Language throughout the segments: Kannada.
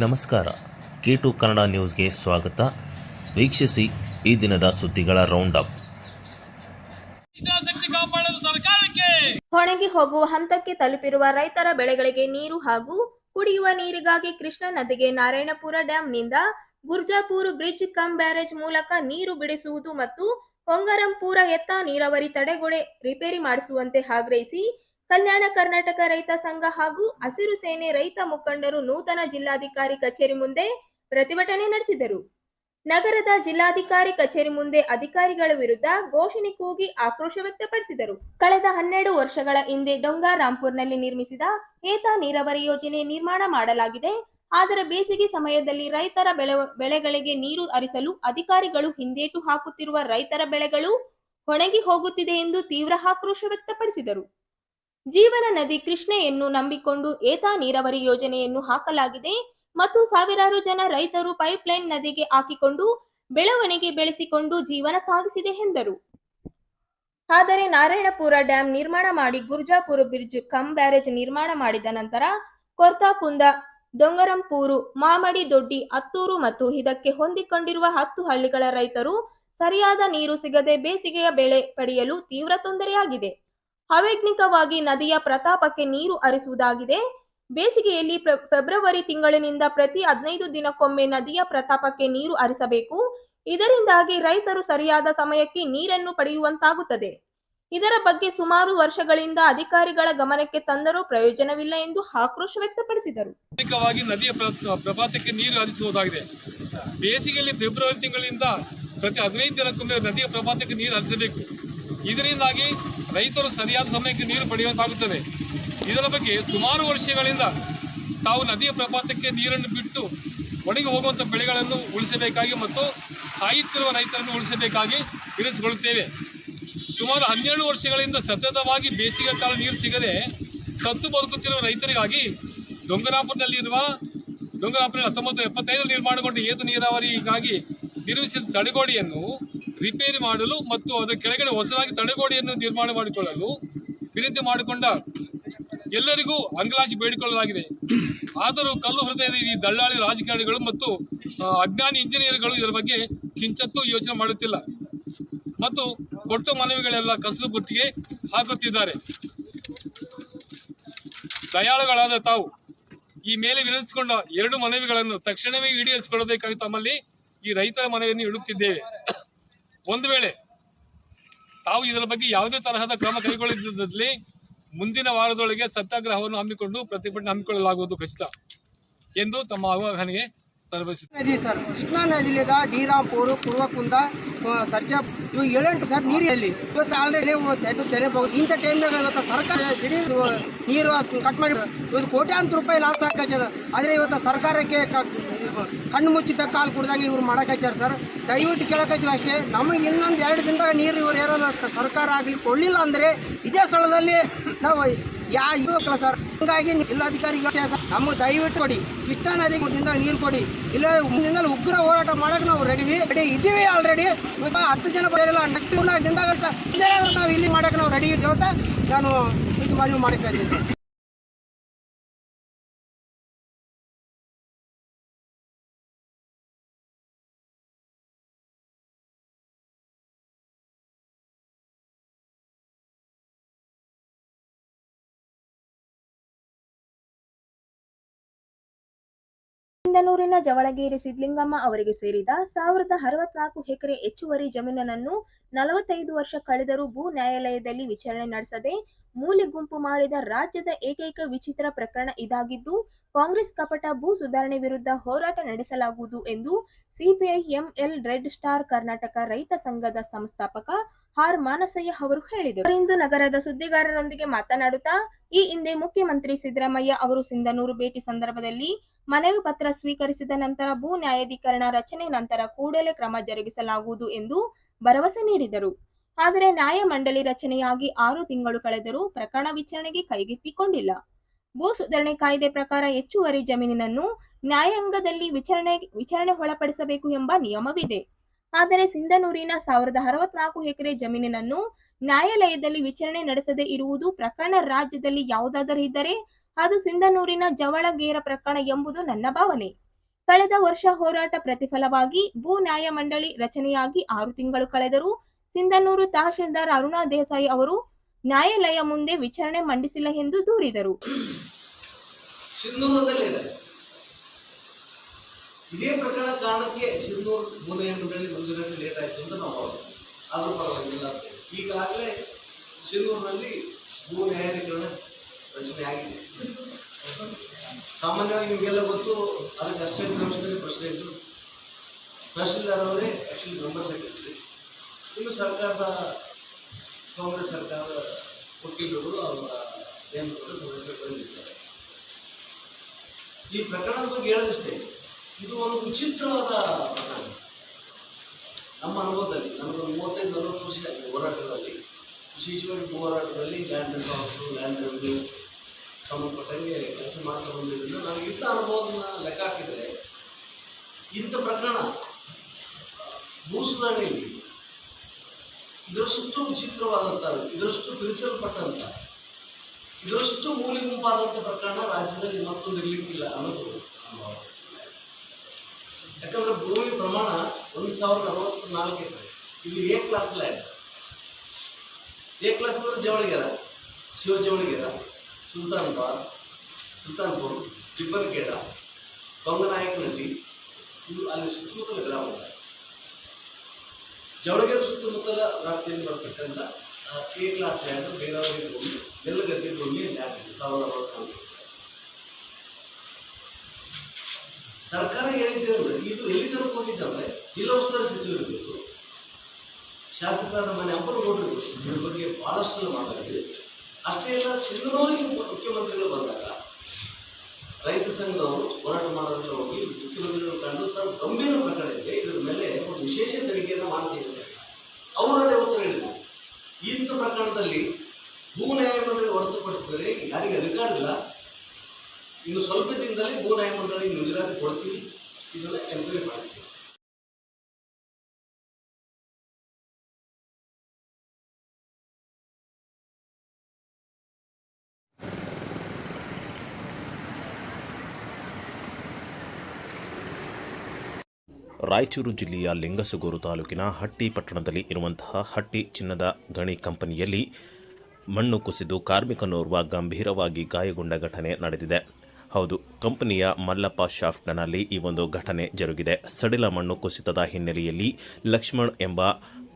ನಮಸ್ಕಾರ. K2 ಕನ್ನಡ ನ್ಯೂಸ್ಗೆ ಸ್ವಾಗತ. ವೀಕ್ಷಿಸಿ ಈ ದಿನದ ಸುದ್ದಿಗಳ ರೌಂಡ್ ಅಪ್. ಒಣಗಿ ಹೋಗುವ ಹಂತಕ್ಕೆ ತಲುಪಿರುವ ರೈತರ ಬೆಳೆಗಳಿಗೆ ನೀರು ಹಾಗೂ ಕುಡಿಯುವ ನೀರಿಗಾಗಿ ಕೃಷ್ಣಾ ನದಿಗೆ ನಾರಾಯಣಪುರ ಡ್ಯಾಂನಿಂದ ಗುರ್ಜಾಪುರ ಬ್ರಿಡ್ಜ್ ಕಮ್ ಬ್ಯಾರೇಜ್ ಮೂಲಕ ನೀರು ಬಿಡಿಸುವುದು ಮತ್ತು ಹೊಂಗರಂಪುರ ಎತ್ತ ನೀರಾವರಿ ತಡೆಗೋಡೆ ರಿಪೇರಿ ಮಾಡಿಸುವಂತೆ ಆಗ್ರಹಿಸಿ ಕಲ್ಯಾಣ ಕರ್ನಾಟಕ ರೈತ ಸಂಘ ಹಾಗೂ ಹಸಿರು ಸೇನೆ ರೈತ ಮುಖಂಡರು ನೂತನ ಜಿಲ್ಲಾಧಿಕಾರಿ ಕಚೇರಿ ಮುಂದೆ ಪ್ರತಿಭಟನೆ ನಡೆಸಿದರು. ನಗರದ ಜಿಲ್ಲಾಧಿಕಾರಿ ಕಚೇರಿ ಮುಂದೆ ಅಧಿಕಾರಿಗಳ ವಿರುದ್ಧ ಘೋಷಣೆ ಕೂಗಿ ಆಕ್ರೋಶ ವ್ಯಕ್ತಪಡಿಸಿದರು. ಕಳೆದ 12 ವರ್ಷಗಳ ಹಿಂದೆ ಡೊಂಗಾರಾಂಪುರ್ನಲ್ಲಿ ನಿರ್ಮಿಸಿದ ಏತ ನೀರಾವರಿ ಯೋಜನೆ ನಿರ್ಮಾಣ ಮಾಡಲಾಗಿದೆ. ಆದರೆ ಬೇಸಿಗೆ ಸಮಯದಲ್ಲಿ ರೈತರ ಬೆಳೆಗಳಿಗೆ ನೀರು ಹರಿಸಲು ಅಧಿಕಾರಿಗಳು ಹಿಂದೇಟು ಹಾಕುತ್ತಿರುವ ರೈತರ ಬೆಳೆಗಳು ಒಣಗಿ ಹೋಗುತ್ತಿದೆ ಎಂದು ತೀವ್ರ ಆಕ್ರೋಶ ವ್ಯಕ್ತಪಡಿಸಿದರು. ಜೀವನ ನದಿ ಕೃಷ್ಣೆಯನ್ನು ನಂಬಿಕೊಂಡು ಏತ ನೀರಾವರಿ ಯೋಜನೆಯನ್ನು ಹಾಕಲಾಗಿದೆ ಮತ್ತು ಸಾವಿರಾರು ಜನ ರೈತರು ಪೈಪ್ಲೈನ್ ನದಿಗೆ ಹಾಕಿಕೊಂಡು ಬೆಳವಣಿಗೆ ಬೆಳೆಸಿಕೊಂಡು ಜೀವನ ಸಾಗಿಸಿದೆ ಎಂದರು. ಆದರೆ ನಾರಾಯಣಪುರ ಡ್ಯಾಂ ನಿರ್ಮಾಣ ಮಾಡಿ ಗುರ್ಜಾಪುರ ಬ್ರಿಡ್ಜ್ ಕಮ್ ಬ್ಯಾರೇಜ್ ನಿರ್ಮಾಣ ಮಾಡಿದ ನಂತರ ಕೊರ್ತಾಕುಂದ, ದೊಂಗರಂಪೂರು, ಮಾಮಡಿ ದೊಡ್ಡಿ, ಹತ್ತೂರು ಮತ್ತು ಇದಕ್ಕೆ ಹೊಂದಿಕೊಂಡಿರುವ 10 ಹಳ್ಳಿಗಳ ರೈತರು ಸರಿಯಾದ ನೀರು ಸಿಗದೆ ಬೇಸಿಗೆಯ ಬೆಳೆ ಪಡೆಯಲು ತೀವ್ರ ತೊಂದರೆಯಾಗಿದೆ. ಅವೈಜ್ಞಾನಿಕವಾಗಿ ನದಿಯ ಪ್ರತಾಪಕ್ಕೆ ನೀರು ಹರಿಸುವುದಾಗಿದೆ. ಬೇಸಿಗೆಯಲ್ಲಿ ಫೆಬ್ರವರಿ ತಿಂಗಳಿನಿಂದ ಪ್ರತಿ 15 ದಿನಕ್ಕೊಮ್ಮೆ ನದಿಯ ಪ್ರತಾಪಕ್ಕೆ ನೀರು ಹರಿಸಬೇಕು. ಇದರಿಂದಾಗಿ ರೈತರು ಸರಿಯಾದ ಸಮಯಕ್ಕೆ ನೀರನ್ನು ಪಡೆಯುವಂತಾಗುತ್ತದೆ. ಇದರ ಬಗ್ಗೆ ಸುಮಾರು ವರ್ಷಗಳಿಂದ ಅಧಿಕಾರಿಗಳ ಗಮನಕ್ಕೆ ತಂದರೂ ಪ್ರಯೋಜನವಿಲ್ಲ ಎಂದು ಆಕ್ರೋಶ ವ್ಯಕ್ತಪಡಿಸಿದರು. ನದಿಯ ಪ್ರಪಾತಕ್ಕೆ ನೀರು ಹರಿಸುವುದಾಗಿದೆ. ಬೇಸಿಗೆಯಲ್ಲಿ ಫೆಬ್ರವರಿ ತಿಂಗಳಿಂದ ಪ್ರತಿ 15 ದಿನಕ್ಕೊಮ್ಮೆ ನದಿಯ ಪ್ರಪಾತಕ್ಕೆ ನೀರು ಹರಿಸಬೇಕು. ಇದರಿಂದಾಗಿ ರೈತರು ಸರಿಯಾದ ಸಮಯಕ್ಕೆ ನೀರು ಪಡೆಯುವಂತಾಗುತ್ತದೆ. ಇದರ ಬಗ್ಗೆ ಸುಮಾರು ವರ್ಷಗಳಿಂದ ತಾವು ನದಿಯ ಪ್ರಪಾತಕ್ಕೆ ನೀರನ್ನು ಬಿಟ್ಟು ಒಣಗಿ ಹೋಗುವಂಥ ಬೆಳೆಗಳನ್ನು ಉಳಿಸಬೇಕಾಗಿ ಮತ್ತು ಸಾಯುತ್ತಿರುವ ರೈತರನ್ನು ಉಳಿಸಬೇಕಾಗಿ ವಿನಂತಿಸಿಕೊಳ್ಳುತ್ತೇವೆ. ಸುಮಾರು 12 ವರ್ಷಗಳಿಂದ ಸತತವಾಗಿ ಬೇಸಿಗೆ ಕಾಲ ನೀರು ಸಿಗದೆ ಸತ್ತು ಬದುಕುತ್ತಿರುವ ರೈತರಿಗಾಗಿ ಡೊಂಗರಾಪುರದಲ್ಲಿ 1975 ನಿರ್ಮಾಣಗೊಂಡ ಏತ ನೀರಾವರಿಗಾಗಿ ನಿರ್ಮಿಸಿದ ತಡೆಗೋಡೆಯನ್ನು ರಿಪೇರಿ ಮಾಡಲು ಮತ್ತು ಅದರ ಕೆಳಗಡೆ ಹೊಸದಾಗಿ ತಡೆಗೋಡೆಯನ್ನು ನಿರ್ಮಾಣ ಮಾಡಿಕೊಳ್ಳಲು ವಿನಂತಿ ಮಾಡಿಕೊಂಡ ಎಲ್ಲರಿಗೂ ಅಂಗಲಾಚಿ ಬೇಡಿಕೊಳ್ಳಲಾಗಿದೆ. ಆದರೂ ಕಲ್ಲು ಹೃದಯದ ಈ ದಳ್ಳಾಳಿ ರಾಜಕಾರಣಿಗಳು ಮತ್ತು ಅಜ್ಞಾನಿ ಇಂಜಿನಿಯರ್ಗಳು ಇದರ ಬಗ್ಗೆ ಕಿಂಚತ್ತೂ ಯೋಚನೆ ಮಾಡುತ್ತಿಲ್ಲ ಮತ್ತು ಕೊಟ್ಟ ಮನವಿಗಳೆಲ್ಲ ಕಸದ ಬುಟ್ಟಿಗೆ ಹಾಕುತ್ತಿದ್ದಾರೆ. ದಯಾಳುಗಳಾದ ತಾವು ಈ ಮೇಲೆ ವಿನಂತಿಸಿಕೊಂಡ 2 ಮನವಿಗಳನ್ನು ತಕ್ಷಣವೇ ಈಡೇರಿಸಿಕೊಳ್ಳಬೇಕಾಗಿ ತಮ್ಮಲ್ಲಿ ಈ ರೈತರ ಮನವಿಯನ್ನು ಇಡುತ್ತಿದ್ದೇವೆ. ಒಂದು ವೇಳೆ ತಾವು ಇದರ ಬಗ್ಗೆ ಯಾವುದೇ ತರಹದ ಕ್ರಮ ಕೈಗೊಳ್ಳದಿದ್ದಲ್ಲಿ ಮುಂದಿನ ವಾರದೊಳಗೆ ಸತ್ಯಾಗ್ರಹವನ್ನು ಹಮ್ಮಿಕೊಂಡು ಪ್ರತಿಭಟನೆ ಹಮ್ಮಿಕೊಳ್ಳಲಾಗುವುದು ಖಚಿತ ಎಂದು ತಮ್ಮ ಆಹ್ವಾನಿಗೆ ನದಿ ಸರ್, ಕೃಷ್ಣಾ ನದಿಲಿದ ಡಿರಾಂಪುರ, ಕುರುವಕುಂದ, ಸರ್ಜಾ ಇವು 7 ಸರ್ ನೀರಲ್ಲಿ ಇವತ್ತು ಆಲ್ರೆಡಿ ತೆರೆಬಹುದು. ಇಂಥ ಟೈಮ್ನಾಗ ಇವತ್ತು ಸರ್ಕಾರ ದಿಢೀರ್ ನೀರು ಕಟ್ ಮಾಡಿ ಇವತ್ತು ಕೋಟ್ಯಾಂತರ ರೂಪಾಯಿ ಲಾಸ್ ಹಾಕದ. ಆದರೆ ಇವತ್ತು ಸರ್ಕಾರಕ್ಕೆ ಕಣ್ಣು ಮುಚ್ಚಿ ಕಾಲು ಕುಡ್ದಂಗೆ ಇವ್ರು ಮಾಡಕಚ್ಚಾರ ಸರ್. ದಯವಿಟ್ಟು ಕೇಳಕತ್ತೀವಿ ಅಷ್ಟೇ, ನಮಗೆ ಇನ್ನೊಂದು 2 ದಿನದಾಗ ನೀರು ಇವರು ಏನಾದ್ರು ಸರ್ಕಾರ ಆಗಲಿ ಕೊಡಲಿಲ್ಲ ಅಂದರೆ ಇದೇ ಸ್ಥಳದಲ್ಲಿ ನಾವು ಇದು ಸರ್. ಹೀಗಾಗಿ ಜಿಲ್ಲಾಧಿಕಾರಿಗಳು ನಮಗೆ ದಯವಿಟ್ಟು ಕೊಡಿ, ಕೃಷ್ಣಾ ನದಿಗೆ ನೀರು ಕೊಡಿ. ಇಲ್ಲ ಮುಂದಿನ ಉಗ್ರ ಹೋರಾಟ ಮಾಡಕ್ಕೆ ನಾವು ರೆಡಿ ಇದ್ದೀವಿ. ಆಲ್ರೆಡಿ 10 ಜನ ಬರೋಲ್ಲ, ನೆಕ್ಸ್ಟ್ 4 ದಿನದಾಗ ನಾವು ಇಲ್ಲಿ ಮಾಡಕ್ಕೆ ನಾವು ರೆಡಿ ಹೇಳ್ತಾ ನಾನು ಇದು ಮಾಡಕ್ಕೆ ಇದ್ದೀನಿ. ಸಿಂಧನೂರಿನ ಜವಳಗೇರಿ ಸಿದ್ಲಿಂಗಮ್ಮ ಅವರಿಗೆ ಸೇರಿದ 1064 ಎಕರೆ ಹೆಚ್ಚುವರಿ ಜಮೀನನ್ನು 45 ವರ್ಷ ಕಳೆದರೂ ಭೂ ನ್ಯಾಯಾಲಯದಲ್ಲಿ ವಿಚಾರಣೆ ನಡೆಸದೆ ಮೂಲೆ ಗುಂಪು ಮಾಡಿದ ರಾಜ್ಯದ ಏಕೈಕ ವಿಚಿತ್ರ ಪ್ರಕರಣ ಇದಾಗಿದ್ದು, ಕಾಂಗ್ರೆಸ್ ಕಪಟ ಭೂ ಸುಧಾರಣೆ ವಿರುದ್ಧ ಹೋರಾಟ ನಡೆಸಲಾಗುವುದು ಎಂದು CPI ML red star Karnataka ರೈತ ಸಂಘದ ಸಂಸ್ಥಾಪಕ ಆರ್ ಮಾನಸಯ್ಯ ಅವರು ಹೇಳಿದರು. ಇಂದು ನಗರದ ಸುದ್ದಿಗಾರರೊಂದಿಗೆ ಮಾತನಾಡುತ್ತಾ, ಈ ಹಿಂದೆ ಮುಖ್ಯಮಂತ್ರಿ ಸಿದ್ದರಾಮಯ್ಯ ಅವರು ಸಿಂಧನೂರು ಭೇಟಿ ಸಂದರ್ಭದಲ್ಲಿ ಮನವಿ ಪತ್ರ ಸ್ವೀಕರಿಸಿದ ನಂತರ ಭೂ ನ್ಯಾಯಾಧೀಕರಣ ರಚನೆ ನಂತರ ಕೂಡಲೇ ಕ್ರಮ ಜರುಗಿಸಲಾಗುವುದು ಎಂದು ಭರವಸೆ ನೀಡಿದರು. ಆದರೆ ನ್ಯಾಯಮಂಡಳಿ ರಚನೆಯಾಗಿ 6 ತಿಂಗಳು ಕಳೆದರೂ ಪ್ರಕರಣ ವಿಚಾರಣೆಗೆ ಕೈಗೆತ್ತಿಕೊಂಡಿಲ್ಲ. ಭೂ ಸುಧಾರಣೆ ಕಾಯ್ದೆ ಪ್ರಕಾರ ಹೆಚ್ಚುವರಿ ಜಮೀನಿನನ್ನು ನ್ಯಾಯಾಂಗದಲ್ಲಿ ವಿಚಾರಣೆ ಒಳಪಡಿಸಬೇಕು ಎಂಬ ನಿಯಮವಿದೆ. ಆದರೆ ಸಿಂಧನೂರಿನ 1064 ಎಕರೆ ಜಮೀನಿನನ್ನು ನ್ಯಾಯಾಲಯದಲ್ಲಿ ವಿಚಾರಣೆ ನಡೆಸದೇ ಇರುವುದು ಪ್ರಕರಣ ರಾಜ್ಯದಲ್ಲಿ ಯಾವುದಾದರೂ ಇದ್ದರೆ ಅದು ಸಿಂಧನೂರಿನ ಜವಳಗೇರ ಪ್ರಕರಣ ಎಂಬುದು ನನ್ನ ಭಾವನೆ. ಕಳೆದ ವರ್ಷ ಹೋರಾಟ ಪ್ರತಿಫಲವಾಗಿ ಭೂ ನ್ಯಾಯ ಮಂಡಳಿ ರಚನೆಯಾಗಿ 6 ತಿಂಗಳು ಕಳೆದರೂ ಸಿಂಧನೂರು ತಹಶೀಲ್ದಾರ್ ಅರುಣಾ ದೇಸಾಯಿ ಅವರು ನ್ಯಾಯಾಲಯ ಮುಂದೆ ವಿಚಾರಣೆ ಮಂಡಿಸಿಲ್ಲ ಎಂದು ದೂರಿದರು. ಸಿಂಧನೂರದಲ್ಲೇ ಇದೆ. ಇದೇ ಪ್ರಕರಣ ಕಾರಣಕ್ಕೆ ಸಿಂಧನೂರು ಭೂ ನ್ಯಾಯ ಮಂಡಳಿ ಮಂಜೂರಾತಿ ಲೇಟ್ ಆಯಿತು ಅಂತ ನಾವು ಭಾವಿಸ್ತೀವಿ. ಆದರೂ ಪರವಾಗಿಲ್ಲ ಅಂತ ಹೇಳಿ ಈಗಾಗಲೇ ಸಿಂಧನೂರಿನಲ್ಲಿ ಭೂ ನ್ಯಾಯಾಧಿಕರಣ ರಚನೆ ಆಗಿದೆ. ಸಾಮಾನ್ಯವಾಗಿ ನಿಮಗೆಲ್ಲ ಗೊತ್ತು, ಅದಕ್ಕೆ ಅಸಿಸ್ಟೆಂಟ್ ಕಮಿಷನರ್ ಪ್ರೆಸಿಡೆಂಟು, ತಹಶೀಲ್ದಾರ್ ಅವರೇ ಆ್ಯಕ್ಚುಲಿ ಮೆಂಬರ್ ಸೆಕ್ರೆಟರಿ, ಇನ್ನು ಸರ್ಕಾರದ ಕಾಂಗ್ರೆಸ್ ಸರ್ಕಾರದ ವಕೀಲರುಗಳು ಅವರ ನೇಮಕದ ಸದಸ್ಯರುಗಳಿದ್ದಾರೆ. ಈ ಪ್ರಕರಣದ ಬಗ್ಗೆ ಹೇಳೋದಿಷ್ಟೇ, ಇದು ಒಂದು ವಿಚಿತ್ರವಾದ ಪ್ರಕರಣ. ನಮ್ಮ ಅನುಭವದಲ್ಲಿ ನನಗೊಂದು 35-40 ವರ್ಷ ಆಗಿದೆ ಹೋರಾಟದಲ್ಲಿ, ವಿಶೇಷವಾಗಿ ಭೂ ಹೋರಾಟದಲ್ಲಿ ಲ್ಯಾಂಡ್ ರೆಕಾರ್ಡ್ಸು, ಲ್ಯಾಂಡ್ ರೆವೆನ್ಯೂ ಸಂಬಂಧಪಟ್ಟಂಗೆ ಕೆಲಸ ಮಾಡ್ತಾ ಬಂದಿದ್ದರಿಂದ ನನಗೆ ಇಂಥ ಅನುಭವವನ್ನು ಲೆಕ್ಕ ಹಾಕಿದರೆ ಇಂಥ ಪ್ರಕರಣ ಭೂ ಸುಧಾರಣೆಯಲ್ಲಿ ಇದರಷ್ಟು ವಿಚಿತ್ರವಾದಂಥ, ಇದರಷ್ಟು ತಿಳಿಸಲ್ಪಟ್ಟಂಥ, ಇದರಷ್ಟು ಮೂಲೆ ಗುಂಪಾದಂಥ ಪ್ರಕರಣ ರಾಜ್ಯದಲ್ಲಿ ಮತ್ತೊಂದು ಇರಲಿಕ್ಕಿಲ್ಲ ಅನ್ನೋದು ಅನುಭವ. ಯಾಕಂದರೆ ಭೂಮಿ ಪ್ರಮಾಣ 1064 ಎಕರೆ. ಇದು A class land. A class ಅಂದರೆ ಜವಳಿಗೆರ, ಶಿವ ಜವಳಿಗೆರ, ಸುಲ್ತಾನ್ಪುರ, ಟಿಬ್ಬನಖೇಡ, ಕೊಂಗನಾಯಕನಹಳ್ಳಿ, ಇದು ಅಲ್ಲಿ ಸುತ್ತಮುತ್ತಲ ಗ್ರಾಮಗಳು. ಜವಳಿಗೆರೆ ಸುತ್ತಮುತ್ತಲ ವ್ಯಾಪ್ತಿಯಲ್ಲಿ ಬರ್ತಕ್ಕಂಥ ಎ ಕ್ಲಾಸ್ ಲ್ಯಾಂಡ್, ಬೇರಾವರಿ ಭೂಮಿ, ನೆಲ್ಲಗದ್ದೆ ಭೂಮಿ ಲ್ಯಾಂಡ್ 1064. ಸರ್ಕಾರ ಹೇಳಿದ್ದೇನೆಂದರೆ ಇದು ಎಲ್ಲಿ ತನಕ ಹೋಗಿದ್ದಂದರೆ ಜಿಲ್ಲಾ ಉಸ್ತುವಾರಿ ಸಚಿವರಿರ್ಬೋದು, ಶಾಸಕರಾದ ಮನೆ ಅಂಪನಗೌಡರು ಇದ್ರ ಬಗ್ಗೆ ಭಾಳಷ್ಟು ಮಾತಾಡಿದೆ. ಅಷ್ಟೇ ಅಲ್ಲ, ಸಿಂಧನೂರಿಗೆ ಮುಖ್ಯಮಂತ್ರಿಗಳು ಬಂದಾಗ ರೈತ ಸಂಘದವರು ಹೋರಾಟ ಮಾಡೋದ್ರಲ್ಲಿ ಹೋಗಿ ಮುಖ್ಯಮಂತ್ರಿಗಳು ಕಂಡು ಸರ್ ಗಂಭೀರ ಪ್ರಕರಣ ಇದೆ, ಇದರ ಮೇಲೆ ಒಂದು ವಿಶೇಷ ತನಿಖೆಯನ್ನು ಮಾಡಿಸಿದ್ದಾರೆ. ಅವರೇ ಉತ್ತರ ಹೇಳಿದರು, ಇಂಥ ಪ್ರಕರಣದಲ್ಲಿ ಭೂ ನ್ಯಾಯ ಮಂಡಳಿ ಹೊರತುಪಡಿಸಿದರೆ ಯಾರಿಗೆ ಅಧಿಕಾರ ಇಲ್ಲ, ಇನ್ನು ಸ್ವಲ್ಪ ದಿನದಲ್ಲಿ ಭೂ ನ್ಯಾಯ ಮಂಡಳಿ ಮಂಜೂರಾತಿ ಕೊಡ್ತೀವಿ, ಇದನ್ನು ಎನ್ಕ್ವೈರಿ ಮಾಡ್ತೀವಿ. ರಾಯಚೂರು ಜಿಲ್ಲೆಯ ಲಿಂಗಸಗೂರು ತಾಲೂಕಿನ ಹಟ್ಟಿ ಪಟ್ಟಣದಲ್ಲಿ ಇರುವಂತಹ ಹಟ್ಟಿ ಚಿನ್ನದ ಗಣಿ ಕಂಪನಿಯಲ್ಲಿ ಮಣ್ಣು ಕುಸಿದು ಕಾರ್ಮಿಕನೋರ್ವ ಗಂಭೀರವಾಗಿ ಗಾಯಗೊಂಡ ಘಟನೆ ನಡೆದಿದೆ. ಹೌದು, ಕಂಪನಿಯ ಮಲ್ಲಪ್ಪ ಶಾಫ್ಟ್ನಲ್ಲಿ ಈ ಒಂದು ಘಟನೆ ಜರುಗಿದೆ. ಸಡಿಲ ಮಣ್ಣು ಕುಸಿತದ ಹಿನ್ನೆಲೆಯಲ್ಲಿ ಲಕ್ಷ್ಮಣ್ ಎಂಬ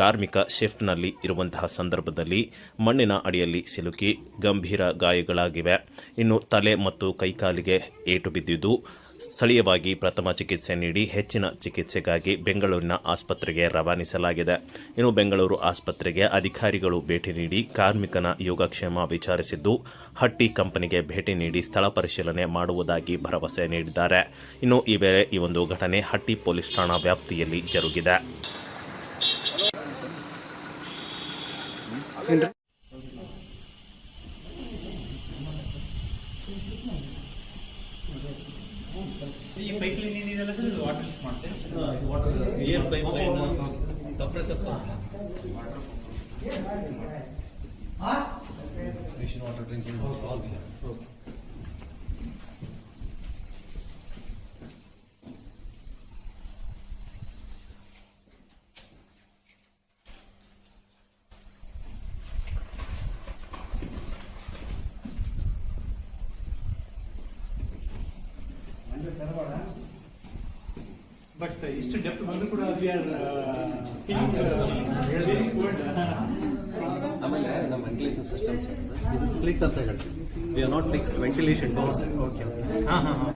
ಕಾರ್ಮಿಕ ಶಿಫ್ಟ್ನಲ್ಲಿ ಇರುವಂತಹ ಸಂದರ್ಭದಲ್ಲಿ ಮಣ್ಣಿನ ಅಡಿಯಲ್ಲಿ ಸಿಲುಕಿ ಗಂಭೀರ ಗಾಯಗಳಾಗಿವೆ. ಇನ್ನು ತಲೆ ಮತ್ತು ಕೈಕಾಲಿಗೆ ಏಟು ಬಿದ್ದಿದ್ದು ಸ್ಥಳೀಯವಾಗಿ ಪ್ರಥಮ ಚಿಕಿತ್ಸೆ ನೀಡಿ ಹೆಚ್ಚಿನ ಚಿಕಿತ್ಸೆಗಾಗಿ ಬೆಂಗಳೂರಿನ ಆಸ್ಪತ್ರೆಗೆ ರವಾನಿಸಲಾಗಿದೆ. ಇನ್ನು ಬೆಂಗಳೂರು ಆಸ್ಪತ್ರೆಗೆ ಅಧಿಕಾರಿಗಳು ಭೇಟಿ ನೀಡಿ ಕಾರ್ಮಿಕನ ಯೋಗಕ್ಷೇಮ ವಿಚಾರಿಸಿದ್ದು, ಹಟ್ಟಿ ಕಂಪನಿಗೆ ಭೇಟಿ ನೀಡಿ ಸ್ಥಳ ಪರಿಶೀಲನೆ ಮಾಡುವುದಾಗಿ ಭರವಸೆ ನೀಡಿದ್ದಾರೆ. ಇನ್ನು ಈ ವೇಳೆ ಈ ಒಂದು ಘಟನೆ ಹಟ್ಟಿ ಪೊಲೀಸ್ ಠಾಣಾ ವ್ಯಾಪ್ತಿಯಲ್ಲಿ ಜರುಗಿದೆ. ಈ ಪೈಪ್ ಲೈನ್ ಏನಿದೆಲ್ಲ ಇದು ವಾಟರ್ ಲಿಫ್ಟ್ ಮಾಡ್ತೇವೆ. Air pipe line compressor water drinking all ಇದೆ. ಬಟ್ ಇಷ್ಟು ಡೆಪ್ತ್ ಬಂದು ಕೂಡ ಆಮೇಲೆ ನಮ್ಮ ವೆಂಟಿಲೇಷನ್ ಸಿಸ್ಟಮ್ಸ್ ಇದು ಸ್ಪ್ಲಿಟ್ ಅಂತ ಹೇಳ್ತೀವಿ. We are not fixed ventilation doors. Okay. ಹಾಂ ಹಾಂ ಹಾಂ